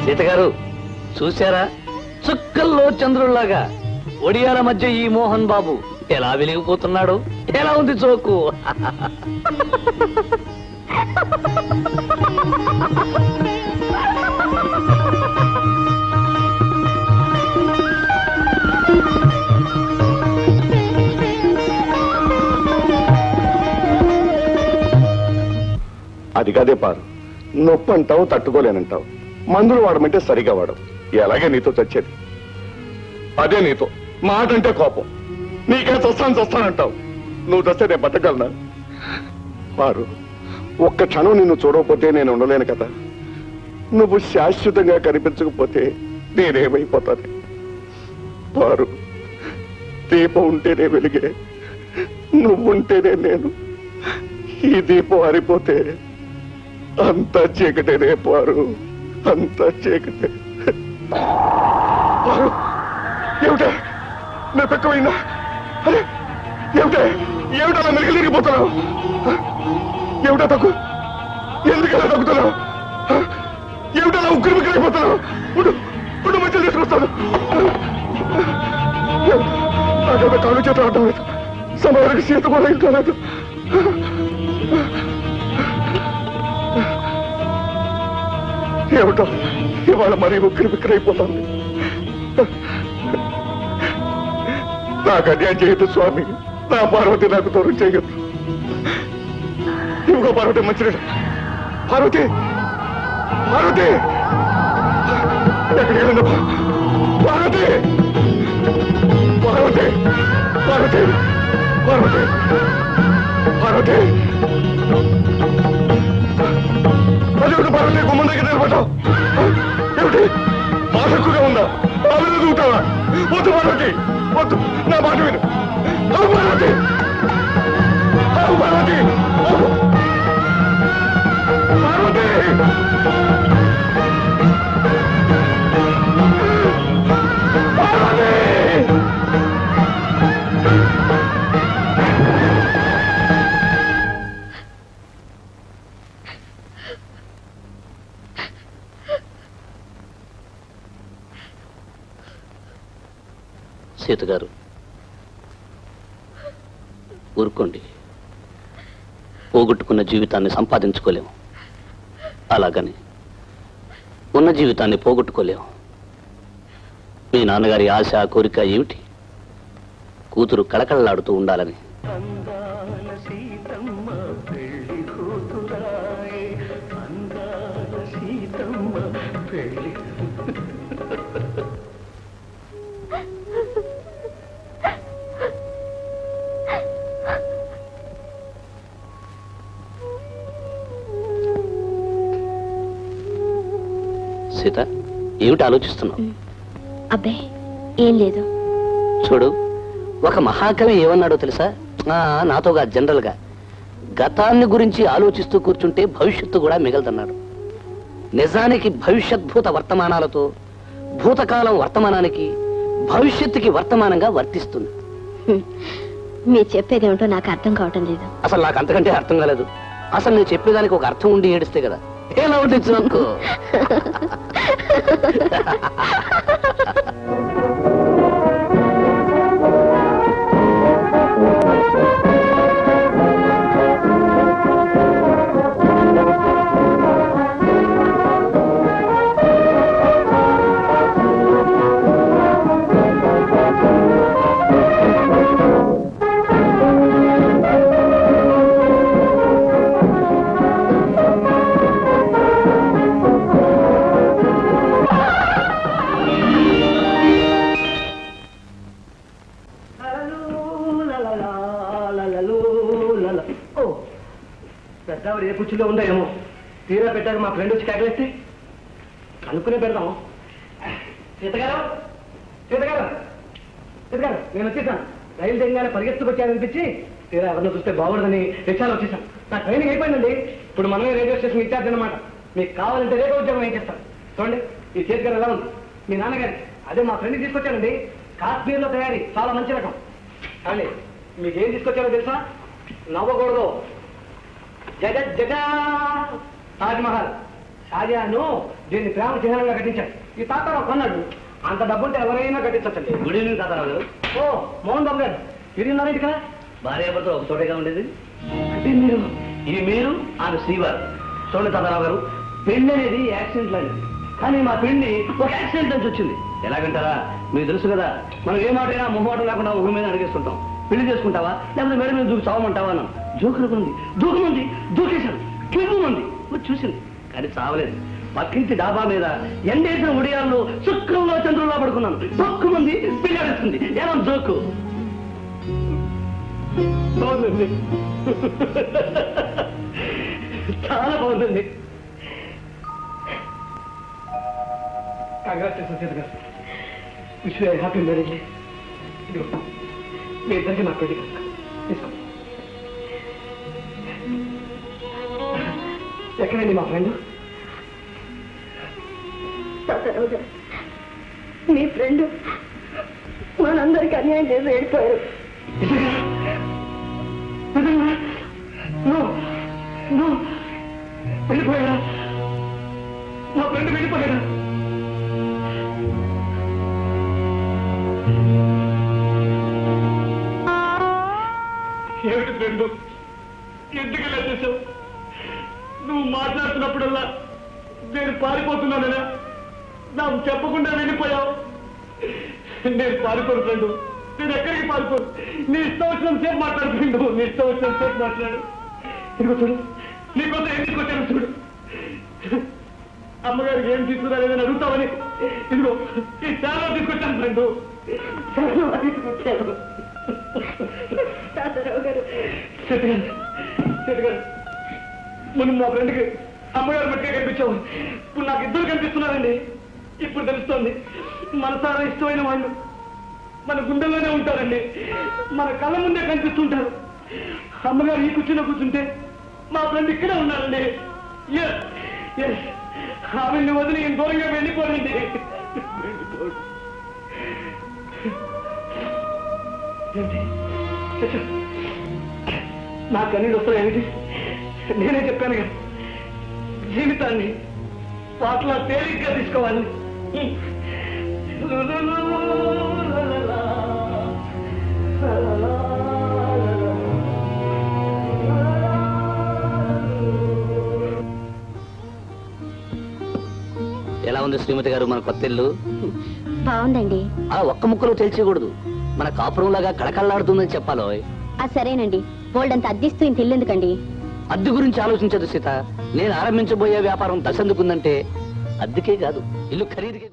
సీత గారు చూశారా, చుక్కల్లో చంద్రుల్లాగా ఒడియాల మధ్య ఈ మోహన్ బాబు ఎలా వెలిగిపోతున్నాడు. ఎలా ఉంది చోకు? అది కాదే పారు, నొప్పి అంటావు, తట్టుకోలేనంటావు, మందులు వాడమంటే సరిగా వాడవు. ఎలాగే నీతో చచ్చేది? అదే నీతో మాట అంటే కోపం. నీకే చస్తానంటావు. నువ్వు చస్తే నేను బతకగలనా? పారు, ఒక్క క్షణం నిన్ను చూడకపోతే నేను ఉండలేను కదా. నువ్వు శాశ్వతంగా కనిపించకపోతే నేనేమైపోతాను? పారు, దీపం ఉంటేనే వెలిగే, నువ్వుంటేనే నేను. ఈ దీపం ఆరిపోతే అంతా చీకటేనే పారు, అంతా చీకటే. పారు, ఏమిటే నా తక్కువైందా? అరే ఏమిటా మెలికలు తిరిగిపోతున్నావు? ఏమిటా తక్కువ? ఎందుకలా తగ్గుతున్నావు? ఏమిటా ఉగ్గురు మిగిలిపోతున్నావు? ఉండు మధ్యలో తీసుకొస్తాను. నాకేదో కాలు చేత ఆడటం లేదు, సమయానికి సీత కూడా ఇంకా లేదు. ఏమిటో ఇవాళ మరీ ఉక్కిరి బిక్కిరైపోతుంది. నాకు అన్యాయం చేయొద్దు స్వామి, నా పార్వతి నాకు దూరం చేయొద్దు. ఇవిగో పార్వతి, మంచిది. పార్వతి, పార్వతి, ఎక్కడికి వెళ్ళిందమ్మా? పార్వతి, పార్వతి, పార్వతి, పార్వతి, పార్వతి, అదేమిటి పార్వతి గుమ్మం దగ్గర నిలబడ్డావు? ఏమిటి బాధ ఎక్కువగా ఉందా? బాబులో దూకుతావా? వద్దు పార్వతి, వద్దు, నా మాట విను. పార్వతి, పార్వతి, పార్వతి, సీత గారు ఊరుకోండి. పోగొట్టుకున్న జీవితాన్ని సంపాదించుకోలేము, అలాగని ఉన్న జీవితాన్ని పోగొట్టుకోలేము. మీ నాన్నగారి ఆశ, కోరిక ఏమిటి? కూతురు కళకళలాడుతూ ఉండాలని. సీత, ఏమిటి ఆలోచిస్తున్నావు? అబ్బే ఏం లేదు. చూడు, ఒక మహాకవి ఏమన్నాడో తెలుసా? నాతోగా జనరల్ గా, గతాన్ని గురించి ఆలోచిస్తూ కూర్చుంటే భవిష్యత్తు కూడా మిగలదన్నాడు. నిజానికి భవిష్యద్భూత వర్తమానాలతో భూతకాలం వర్తమానానికి, భవిష్యత్తుకి వర్తమానంగా వర్తిస్తుంది. మీరు చెప్పేదేమిటో నాకు అర్థం కావటం లేదు. అసలు నాకు అంతకంటే అర్థం కాలేదు. అసలు నేను చెప్పేదానికి ఒక అర్థం ఉండి ఏడిస్తే కదా. ఎలా ఉంటుంది అనుకో. పెద్దవాడు ఏ కుర్చీలో ఉందో ఏమో, తీరా పెట్టాక మా ఫ్రెండ్ వచ్చి కేకలేస్తే అనుకునే పెడదాం. సీతగారు, సీతగారు, సీతగారు, నేను వచ్చేసాను. రైలు దిగగానే పరిగెత్తుకొచ్చాననిపించి తీరా ఎవరిని చూస్తే బాగుండదని రిక్షాలో వచ్చేసాను. నా ట్రైనింగ్ అయిపోయిందండి. ఇప్పుడు మనమే రేడియో స్టేషన్ ఇచ్చారు అనమాట. మీకు కావాలంటే రేడియో ఉద్యోగం ఏం చేస్తాను చూడండి. ఈ చేతిగారు ఎలా ఉంది? మీ నాన్నగారి అదే మా ఫ్రెండ్కి తీసుకొచ్చానండి. కాశ్మీర్లో తయారీ, చాలా మంచి రకం. కానీ మీకేం తీసుకొచ్చారో తెలుసా? నవ్వకూడదు. జగత్ జగా తాజ్ మహల్ షాజహాను దీన్ని ప్రేమ చిహ్నంగా కట్టించాడు. ఈ తాతారావు కొన్నాడు. అంత డబ్బుంటే ఎవరైనా కట్టించండి. గుడ్ ఈవినింగ్ తాతారావు గారు. ఓ మోహన్ బాబు గారు తిరిగినారా ఇక్కడ? భార్యాభర్తలు ఒక చోటగా ఉండేది. అంటే మీరు ఇది మీరు ఆమె శ్రీవారు. చూడండి తాతారావు గారు, పెళ్లి అనేది యాక్సిడెంట్ లాంటిది. కానీ మా పెళ్లి ఒక యాక్సిడెంట్ నుంచి వచ్చింది. ఎలాగంటారా, మీకు తెలుసు కదా, మనం ఏ మాటైనా మొహమాటం లేకుండా ఒక మీద అడిగేస్తుంటాం. పెళ్లి చేసుకుంటావా లేకపోతే మేడం మీద దూకి చావమంటావా అన్నాం. జోకులుకుంది, దూకుమంది, దూకేశాను, కివ్వుమంది వచ్చి చూసింది, కానీ చావలేదు. పక్కింటి డాబా మీద ఎండేసిన ఉడియాల్లో శుక్రంలో చంద్రుల్లో పడుకున్నాను. తక్కువమంది పిల్లడిస్తుంది. ఎలా జోకు? బాగుందండి, చాలా బాగుందండి. కంగ్రాచులేషన్ సీత గారు. Wish you happy marriage. ఇదిగో మీ ఇద్దరికి నా పెళ్లి కనుక తీసుకో. ఎక్కడండి మా ఫ్రెండ్? తాతారావు గారు, మీ ఫ్రెండ్ మనందరికి అన్యాయం చేసి వెళ్ళిపోయారు. వెళ్ళిపోయాడా? నా ఫ్రెండ్ వెళ్ళిపోయాడా? ఏమిటి ఫ్రెండ్, ఎందుకు ఇలా చేసావు? నువ్వు మాట్లాడుతున్నప్పుడల్లా నేను పారిపోతున్నానన్నా నాకు చెప్పకుండా వెళ్ళిపోయావు. నేను పారిపోను ఫ్రెండు, నేను ఎక్కడికి పారిపోను. నీ ఇష్టం వచ్చిన సేపు మాట్లాడు ఫ్రెండు, నీ ఇష్టం వచ్చిన సేపు మాట్లాడు. ఇదిగో చూడు, నీకోసం ఏం తీసుకొచ్చాను చూడు. అమ్మగారికి ఏం తీసుకురాలేదని అడుగుతావని ఇదిగో ఈ చాలా తీసుకొచ్చాను ఫ్రెండు. తీసుకొచ్చాను. తాతారావు గారు, గారు మనం మా ఫ్రెండ్కి అమ్మగారు మట్టిగా కనిపించావు. ఇప్పుడు నాకు ఇద్దరు కనిపిస్తున్నారండి. ఇప్పుడు తెలుస్తోంది, మనసారా ఇష్టమైన వాళ్ళు మన గుండెల్లోనే ఉంటారండి, మన కళ్ళ ముందే కనిపిస్తుంటారు. అమ్మగారు ఈ కూర్చుని కూర్చుంటే మా ఫ్రెండ్ ఇక్కడే ఉన్నారండి. ఆమెను వదిలి నేను దూరంగా వెళ్ళిపోనండి. నా కన్నీళ్ళు వస్తాయేమిటి? నేనే చెప్పాను కదా, జీవితాన్ని పాటలా తేలిగ్గా తీసుకోవాలి. ఎలా ఉంది శ్రీమతి గారు మన కొత్త ఇల్లు? బాగుందండి. అలా ఒక్క ముక్కలో తెలియకూడదు, మన కాపురం లాగా కళకళలాడుతుందని చెప్పాలో. సరేనండి, బోల్డంత అద్దిస్తూ ఇంత ఇల్లెందుకండి? అద్దె గురించి ఆలోచించదు సీత. నేను ఆరంభించబోయే వ్యాపారం దశందుకుందంటే అద్దెకే కాదు, ఇల్లు ఖరీదుకే.